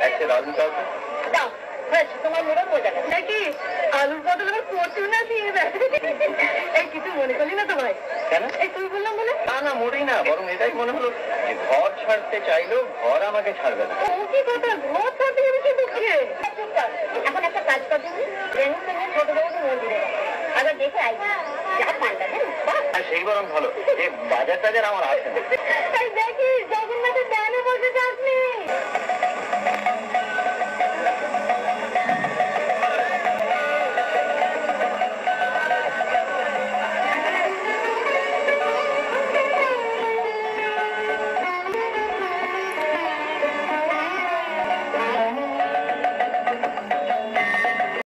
একটা আলু দাও তো। দাও তোমার মোড়ক মজা নাকি আলুর বদল আবার কচু না দিয়ে দেয়। এই কিছু মনে করলি না তো ভাই? কেন? এই তুই বললাম বলে না না মোটেই না, বরং এটাই মনে হলো যে ঘর ছাড়তে চাইলেও ঘর আমাকে ছাড়বে না। কি কথা, ঘর ছাড়তে গেছে তোকে? এখন একটা কাজ করতে ছোট বড় মন্দিরে আবার দেখে আই যা পাল্টা দেন সেই বরং ভালো যে বাজার টাজার আমার আসে না।